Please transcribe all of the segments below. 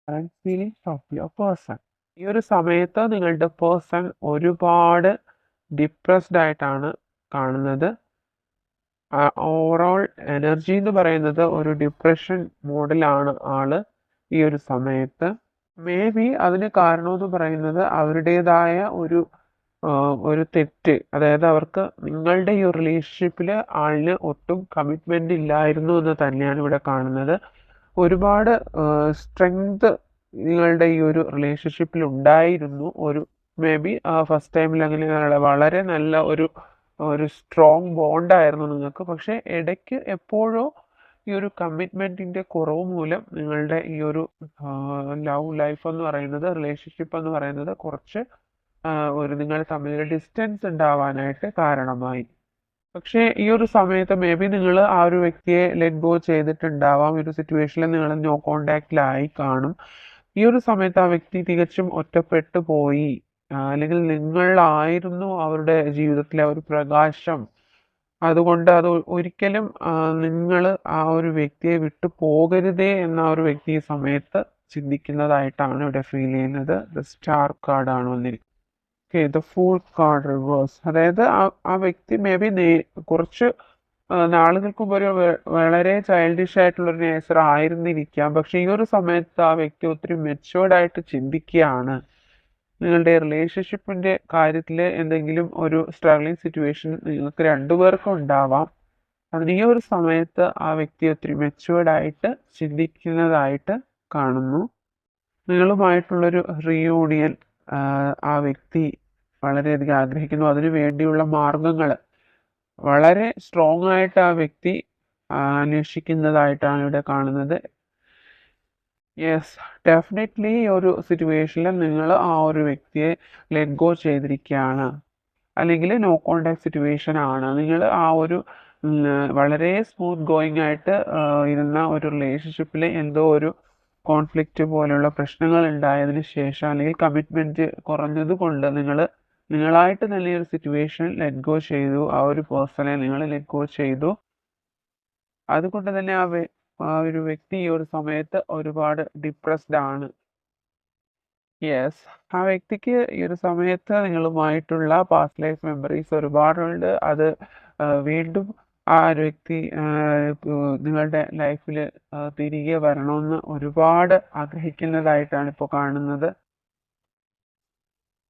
Current feelings of your person. ഈ ഒരു സമയത്ത് നിങ്ങളുടെ പേഴ്സൺ ഒരുപാട് ഡിപ്രസ്ഡ് ആയിട്ടാണ് കാണുന്നത്. ഓവറോൾ എനർജി എന്ന് പറയുന്നത് ഒരു ഡിപ്രഷൻ മോഡിലാണ് ആള് ഈ ഒരു സമയത്ത്. മേ ബി അതിന് കാരണമെന്ന് പറയുന്നത് അവരുടേതായ ഒരു തെറ്റ്. അതായത് അവർക്ക് നിങ്ങളുടെ ഈ ഒരു റിലേഷൻഷിപ്പിൽ ആളിന് ഒട്ടും കമ്മിറ്റ്മെന്റ് ഇല്ലായിരുന്നു എന്ന് തന്നെയാണ് ഇവിടെ കാണുന്നത്. ഒരുപാട് സ്ട്രെങ്ത് നിങ്ങളുടെ ഈ ഒരു റിലേഷൻഷിപ്പിൽ ഉണ്ടായിരുന്നു. മേ ബി ഫസ്റ്റ് ടൈമിൽ അങ്ങനെ വളരെ നല്ല ഒരു സ്ട്രോങ് ബോണ്ടായിരുന്നു നിങ്ങൾക്ക്. പക്ഷെ ഇടയ്ക്ക് എപ്പോഴോ ഈ ഒരു കമ്മിറ്റ്മെന്റിന്റെ കുറവ് മൂലം നിങ്ങളുടെ ഈ ഒരു ലവ് ലൈഫ് എന്ന് പറയുന്നത്, റിലേഷൻഷിപ്പ് എന്ന് പറയുന്നത് കുറച്ച് നിങ്ങൾ തമ്മിൽ ഡിസ്റ്റൻസ് ഉണ്ടാവാനായിട്ട് കാരണമായി. പക്ഷേ ഈ ഒരു സമയത്ത് മേ ബി നിങ്ങൾ ആ ഒരു വ്യക്തിയെ ലെറ്റ് ഗോ ചെയ്തിട്ടുണ്ടാവാം. ഈ ഒരു സിറ്റുവേഷനിൽ നിങ്ങൾ നോ കോണ്ടാക്റ്റിലായി കാണും. ഈ ഒരു സമയത്ത് ആ വ്യക്തി തികച്ചും ഒറ്റപ്പെട്ടു പോയി, അല്ലെങ്കിൽ നിങ്ങളായിരുന്നു അവരുടെ ജീവിതത്തിലെ ഒരു പ്രകാശം. അതുകൊണ്ട് അത് ഒരിക്കലും നിങ്ങൾ ആ ഒരു വ്യക്തിയെ വിട്ടു പോകരുതേ എന്ന ഒരു വ്യക്തി ഈ സമയത്ത് ചിന്തിക്കുന്നതായിട്ടാണ് ഇവിടെ ഫീൽ ചെയ്യുന്നത്. ദ സ്റ്റാർ കാർഡാണ് വന്നിരിക്കുന്നത്. Okay, the fool card reverse. അതായത് ആ വ്യക്തി മേ ബി കുറച്ച് നാളുകൾക്ക് മുമ്പ് വളരെ ചൈൽഡിഷ് ആയിട്ടുള്ളൊരു നേച്ചർ ആയിരുന്നിരിക്കാം. പക്ഷെ ഈ ഒരു സമയത്ത് ആ വ്യക്തി ഒത്തിരി മെച്ചുവേർഡ് ആയിട്ട് ചിന്തിക്കുകയാണ്. നിങ്ങളുടെ റിലേഷൻഷിപ്പിന്റെ കാര്യത്തിൽ എന്തെങ്കിലും ഒരു സ്ട്രഗ്ലിംഗ് സിറ്റുവേഷൻ നിങ്ങൾക്ക് രണ്ടുപേർക്കും ഉണ്ടാവാം. അതിന് ഈ ഒരു സമയത്ത് ആ വ്യക്തി ഒത്തിരി മെച്ചുവേർഡ് ആയിട്ട് ചിന്തിക്കുന്നതായിട്ട് കാണുന്നു. നിങ്ങളുമായിട്ടുള്ളൊരു റീയൂണിയൻ ആ വ്യക്തി വളരെയധികം ആഗ്രഹിക്കുന്നു. അതിനു വേണ്ടിയുള്ള മാർഗങ്ങൾ വളരെ സ്ട്രോങ് ആയിട്ട് ആ വ്യക്തി അന്വേഷിക്കുന്നതായിട്ടാണ് ഇവിടെ കാണുന്നത്. യെസ്, ഡെഫിനറ്റ്ലി ഈ ഒരു സിറ്റുവേഷനിൽ നിങ്ങൾ ആ ഒരു വ്യക്തിയെ ലെറ്റ് ഗോ ചെയ്തിരിക്കുകയാണ്, അല്ലെങ്കിൽ നോ കോണ്ടാക്ട് സിറ്റുവേഷൻ ആണ്. നിങ്ങൾ ആ ഒരു വളരെ സ്മൂത്ത് ഗോയിങ് ആയിട്ട് ഇരുന്ന ഒരു റിലേഷൻഷിപ്പിൽ എന്തോ ഒരു കോൺഫ്ലിക്റ്റ് പോലുള്ള പ്രശ്നങ്ങൾ ഉണ്ടായതിനു ശേഷം, അല്ലെങ്കിൽ കമ്മിറ്റ്മെന്റ് കുറഞ്ഞത് കൊണ്ട് നിങ്ങളായിട്ട് തന്നെ ഒരു സിറ്റുവേഷൻ ലെറ്റ് ഗോ ചെയ്തു. ആ ഒരു പേഴ്സണെ നിങ്ങൾ ലെറ്റ് ഗോ ചെയ്തു. അതുകൊണ്ട് തന്നെ ആ ഒരു വ്യക്തി ഈ ഒരു സമയത്ത് ഒരുപാട് ഡിപ്രസ്ഡ് ആണ്. യെസ്, ആ വ്യക്തിക്ക് ഈ ഒരു സമയത്ത് നിങ്ങളുമായിട്ടുള്ള പാസ്റ്റ് ലൈഫ് മെമ്മറീസ് ഒരുപാടുണ്ട്. അത് വീണ്ടും ആ ഒരു വ്യക്തി നിങ്ങളുടെ ലൈഫിൽ തിരികെ വരണമെന്ന് ഒരുപാട് ആഗ്രഹിക്കുന്നതായിട്ടാണ് ഇപ്പോൾ കാണുന്നത്.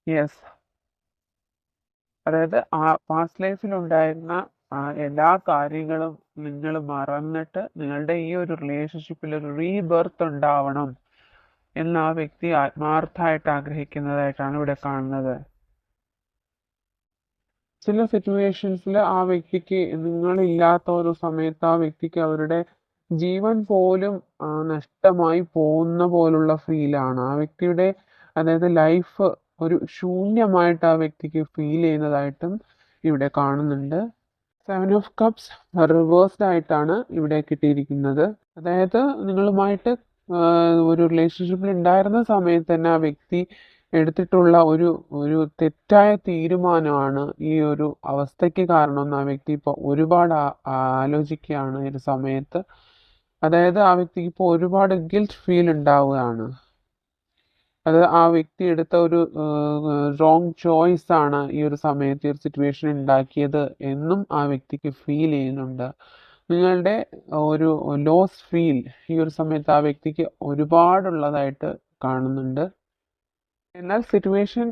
യെസ്, അതായത് ആ പാസ്റ്റ് ലൈഫിൽ ഉണ്ടായിരുന്ന എല്ലാ കാര്യങ്ങളും നിങ്ങൾ മറന്നിട്ട് നിങ്ങളുടെ ഈ ഒരു റിലേഷൻഷിപ്പിൽ ഒരു റീബർത്ത് ഉണ്ടാവണം എന്ന് ആ വ്യക്തി ആത്മാർത്ഥമായിട്ട് ആഗ്രഹിക്കുന്നതായിട്ടാണ് ഇവിടെ കാണുന്നത്. ചില സിറ്റുവേഷൻസിൽ ആ വ്യക്തിക്ക് നിങ്ങളില്ലാത്ത ഒരു സമയത്ത് ആ വ്യക്തിക്ക് അവരുടെ ജീവൻ പോലും നഷ്ടമായി പോകുന്ന പോലുള്ള ഫീലാണ് ആ വ്യക്തിയുടെ. അതായത് ലൈഫ് ഒരു ശൂന്യമായിട്ട് ആ വ്യക്തിക്ക് ഫീൽ ചെയ്യുന്നതായിട്ടും ഇവിടെ കാണുന്നുണ്ട്. 7 ഓഫ് കപ്സ് റിവേഴ്സ്ഡ് ആയിട്ടാണ് ഇവിടെ കിട്ടിയിരിക്കുന്നത്. അതായത് നിങ്ങളുമായിട്ട് ഒരു റിലേഷൻഷിപ്പിൽ ഉണ്ടായിരുന്ന സമയത്ത് തന്നെ ആ വ്യക്തി എടുത്തിട്ടുള്ള ഒരു തെറ്റായ തീരുമാനമാണ് ഈ ഒരു അവസ്ഥയ്ക്ക് കാരണമെന്ന് ആ വ്യക്തി ഇപ്പോൾ ഒരുപാട് ആലോചിക്കുകയാണ് ഈ ഒരു സമയത്ത്. അതായത് ആ വ്യക്തിക്ക് ഇപ്പോൾ ഒരുപാട് ഗിൽറ്റ് ഫീൽ ഉണ്ടാവുകയാണ്. അത് ആ വ്യക്തി എടുത്ത ഒരു റോങ് ചോയ്സ് ആണ് ഈ ഒരു സമയത്ത് ഈ ഒരു സിറ്റുവേഷൻ ഉണ്ടാക്കിയത് എന്നും ആ വ്യക്തിക്ക് ഫീൽ ചെയ്യുന്നുണ്ട്. നിങ്ങളുടെ ഒരു ലോസ് ഫീൽ ഈ ഒരു സമയത്ത് ആ വ്യക്തിക്ക് ഒരുപാടുള്ളതായിട്ട് കാണുന്നുണ്ട്. എന്നാൽ സിറ്റുവേഷൻ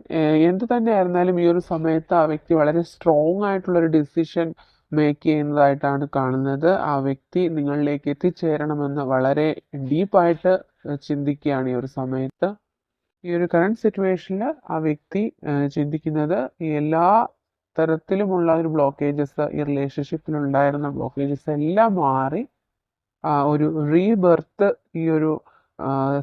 എന്ത് തന്നെ ആയിരുന്നാലും ഈ ഒരു സമയത്ത് ആ വ്യക്തി വളരെ സ്ട്രോങ് ആയിട്ടുള്ളൊരു ഡിസിഷൻ മേക്ക് ചെയ്യുന്നതായിട്ടാണ് കാണുന്നത്. ആ വ്യക്തി നിങ്ങളിലേക്ക് എത്തിച്ചേരണമെന്ന് വളരെ ഡീപ്പായിട്ട് ചിന്തിക്കുകയാണ് ഈ ഒരു സമയത്ത്. ഈ ഒരു കറണ്ട് സിറ്റുവേഷനിൽ ആ വ്യക്തി ചിന്തിക്കുന്നത് എല്ലാ തരത്തിലുമുള്ള ഒരു ബ്ലോക്കേജസ്, ഈ റിലേഷൻഷിപ്പിൽ ഉണ്ടായിരുന്ന ബ്ലോക്കേജസ് എല്ലാം മാറി ഒരു റീബർത്ത് ഈ ഒരു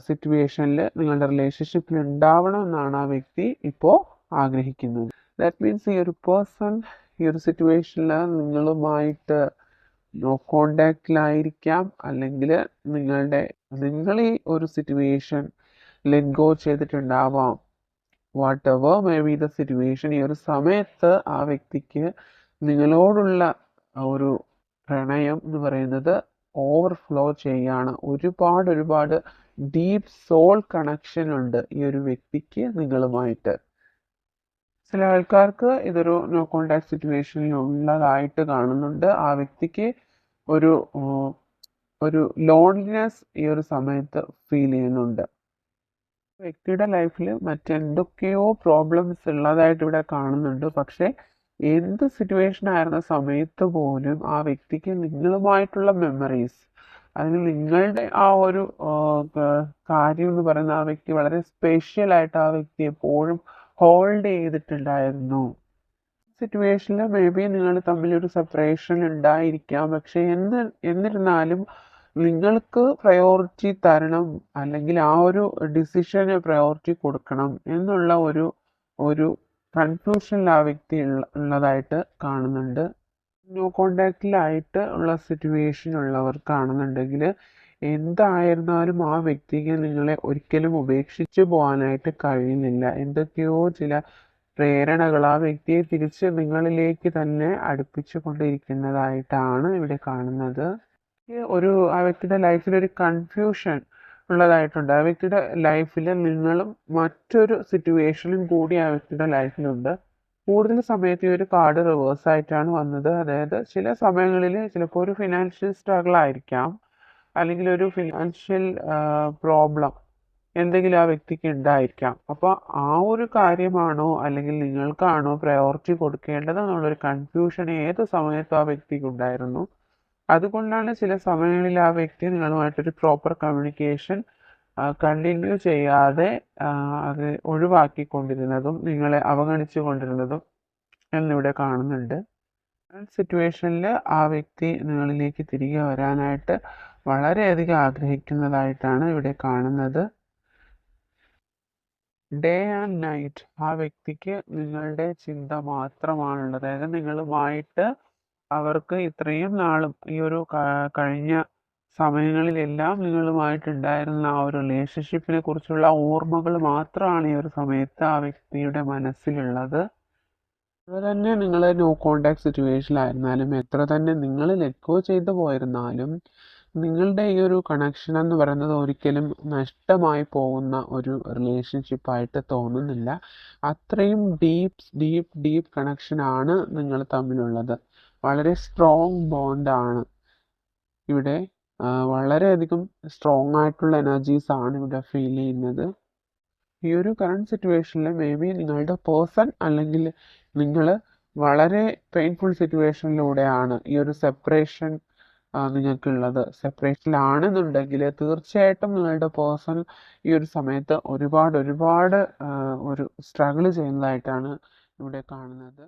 സിറ്റുവേഷനിൽ നിങ്ങളുടെ റിലേഷൻഷിപ്പിൽ ഉണ്ടാവണം എന്നാണ് ആ വ്യക്തി ഇപ്പോൾ ആഗ്രഹിക്കുന്നത്. ദാറ്റ് മീൻസ് ഈ ഒരു പേഴ്സൺ ഈ ഒരു സിറ്റുവേഷനിൽ നിങ്ങളുമായിട്ട് നോ കോണ്ടാക്റ്റിലായിരിക്കാം, അല്ലെങ്കിൽ നിങ്ങൾ ഈ ഒരു സിറ്റുവേഷൻ ലെറ്റ് ഗോ ചെയ്തിട്ടുണ്ടാവാം. Whatever may be the situation, ഈ ഒരു സമയത്ത് ആ വ്യക്തിക്ക് നിങ്ങളോടുള്ള ഒരു പ്രണയം എന്ന് പറയുന്നത് ഓവർഫ്ലോ ചെയ്യുകയാണ്. ഒരുപാട് ഡീപ്പ് സോൾ കണക്ഷൻ ഉണ്ട് ഈ ഒരു വ്യക്തിക്ക് നിങ്ങളുമായിട്ട്. ചില ആൾക്കാർക്ക് ഇതൊരു നോ കോണ്ടാക്ട് സിറ്റുവേഷനിൽ ഉള്ളതായിട്ട് കാണുന്നുണ്ട്. ആ വ്യക്തിക്ക് ഒരു ഒരു ലോൺലിനെസ് ഈ ഒരു സമയത്ത് ഫീൽ ചെയ്യുന്നുണ്ട്. വ്യക്തിയുടെ ലൈഫിൽ മറ്റെന്തൊക്കെയോ പ്രോബ്ലംസ് ഉള്ളതായിട്ട് ഇവിടെ കാണുന്നുണ്ട്. പക്ഷേ എന്ത് സിറ്റുവേഷൻ ആയിരുന്ന സമയത്ത് പോലും ആ വ്യക്തിക്ക് നിങ്ങളുമായിട്ടുള്ള മെമ്മറീസ്, അതിന് നിങ്ങളുടെ ആ ഒരു കാര്യം എന്ന് പറയുന്ന ആ വ്യക്തി വളരെ സ്പെഷ്യൽ ആയിട്ട് ആ വ്യക്തി എപ്പോഴും ഹോൾഡ് ചെയ്തിട്ടുണ്ടായിരുന്നു. സിറ്റുവേഷനിൽ മേ ബി നിങ്ങൾ തമ്മിലൊരു സെപ്പറേഷൻ ഉണ്ടായിരിക്കാം. പക്ഷെ എന്നിരുന്നാലും നിങ്ങൾക്ക് പ്രയോറിറ്റി തരണം, അല്ലെങ്കിൽ ആ ഒരു ഡിസിഷന് പ്രയോറിറ്റി കൊടുക്കണം എന്നുള്ള ഒരു കൺഫ്യൂഷനിൽ ആ വ്യക്തി ഉള്ളതായിട്ട് കാണുന്നുണ്ട്. നോ കോണ്ടാക്റ്റിലായിട്ട് ഉള്ള സിറ്റുവേഷൻ ഉള്ളവർക്കാണെന്നുണ്ടെങ്കിൽ എന്തായിരുന്നാലും ആ വ്യക്തിക്ക് നിങ്ങളെ ഒരിക്കലും ഉപേക്ഷിച്ച് പോകാനായിട്ട് കഴിയുന്നില്ല. എന്തൊക്കെയോ ചില പ്രേരണകൾ ആ വ്യക്തിയെ തിരിച്ച് നിങ്ങളിലേക്ക് തന്നെ അടുപ്പിച്ചു കൊണ്ടിരിക്കുന്നതായിട്ടാണ് ഇവിടെ കാണുന്നത്. ആ വ്യക്തിയുടെ ലൈഫിൽ ഒരു കൺഫ്യൂഷൻ ഉള്ളതായിട്ടുണ്ട്. ആ വ്യക്തിയുടെ ലൈഫിൽ നിങ്ങളും മറ്റൊരു സിറ്റുവേഷനും കൂടി ആ വ്യക്തിയുടെ ലൈഫിലുണ്ട്. കൂടുതൽ സമയത്ത് ഈ ഒരു കാർഡ് റിവേഴ്സ് ആയിട്ടാണ് വന്നത്. അതായത് ചില സമയങ്ങളിൽ ചിലപ്പോൾ ഒരു ഫിനാൻഷ്യൽ സ്ട്രഗിൾ ആയിരിക്കാം, അല്ലെങ്കിൽ ഒരു ഫിനാൻഷ്യൽ പ്രോബ്ലം എന്തെങ്കിലും ആ വ്യക്തിക്ക് ഉണ്ടായിരിക്കാം. അപ്പോൾ ആ ഒരു കാര്യമാണോ അല്ലെങ്കിൽ നിങ്ങൾക്കാണോ പ്രയോറിറ്റി കൊടുക്കേണ്ടത് എന്നുള്ളൊരു കൺഫ്യൂഷൻ ഏത് സമയത്തും ആ വ്യക്തിക്ക് ഉണ്ടായിരുന്നു. അതുകൊണ്ടാണ് ചില സമയങ്ങളിൽ ആ വ്യക്തി നിങ്ങളുമായിട്ടൊരു പ്രോപ്പർ കമ്മ്യൂണിക്കേഷൻ കണ്ടിന്യൂ ചെയ്യാതെ അത് ഒഴിവാക്കിക്കൊണ്ടിരുന്നതും നിങ്ങളെ അവഗണിച്ചു കൊണ്ടിരുന്നതും എന്നിവിടെ കാണുന്നുണ്ട്. സിറ്റുവേഷനിൽ ആ വ്യക്തി നിങ്ങളിലേക്ക് തിരികെ വരാനായിട്ട് വളരെയധികം ആഗ്രഹിക്കുന്നതായിട്ടാണ് ഇവിടെ കാണുന്നത്. ഡേ ആൻഡ് നൈറ്റ് ആ വ്യക്തിക്ക് നിങ്ങളുടെ ചിന്ത മാത്രമാണുള്ളത്. അതായത് നിങ്ങളുമായിട്ട് അവർക്ക് ഇത്രയും നാളും ഈ ഒരു കഴിഞ്ഞ സമയങ്ങളിലെല്ലാം നിങ്ങളുമായിട്ടുണ്ടായിരുന്ന ആ ഒരു റിലേഷൻഷിപ്പിനെ കുറിച്ചുള്ള ഓർമ്മകൾ മാത്രമാണ് ഈ ഒരു സമയത്ത് ആ വ്യക്തിയുടെ മനസ്സിലുള്ളത്. എത്ര തന്നെ നിങ്ങൾ നോ കോണ്ടാക്ട് സിറ്റുവേഷനിലായിരുന്നാലും, എത്ര തന്നെ നിങ്ങൾ ലെറ്റ് ഗോ ചെയ്തു പോയിരുന്നാലും, നിങ്ങളുടെ ഈ ഒരു കണക്ഷൻ എന്ന് പറയുന്നത് ഒരിക്കലും നഷ്ടമായി പോകുന്ന ഒരു റിലേഷൻഷിപ്പായിട്ട് തോന്നുന്നില്ല. അത്രയും ഡീപ്പ് കണക്ഷനാണ് നിങ്ങൾ തമ്മിലുള്ളത്. വളരെ സ്ട്രോങ് ബോണ്ടാണ് ഇവിടെ. വളരെയധികം സ്ട്രോങ് ആയിട്ടുള്ള എനർജീസ് ആണ് ഇവിടെ ഫീൽ ചെയ്യുന്നത്. ഈ ഒരു കറണ്ട് സിറ്റുവേഷനിൽ മേ ബി നിങ്ങളുടെ പേഴ്സൺ അല്ലെങ്കിൽ നിങ്ങൾ വളരെ പെയിൻഫുൾ സിറ്റുവേഷനിലൂടെയാണ് ഈ ഒരു സെപ്പറേഷൻ നിങ്ങൾക്കുള്ളത്. സെപ്പറേഷനിലാണെന്നുണ്ടെങ്കിൽ തീർച്ചയായിട്ടും നിങ്ങളുടെ പേഴ്സൺ ഈ ഒരു സമയത്ത് ഒരുപാട് ഒരു സ്ട്രഗിൾ ചെയ്യുന്നതായിട്ടാണ് ഇവിടെ കാണുന്നത്.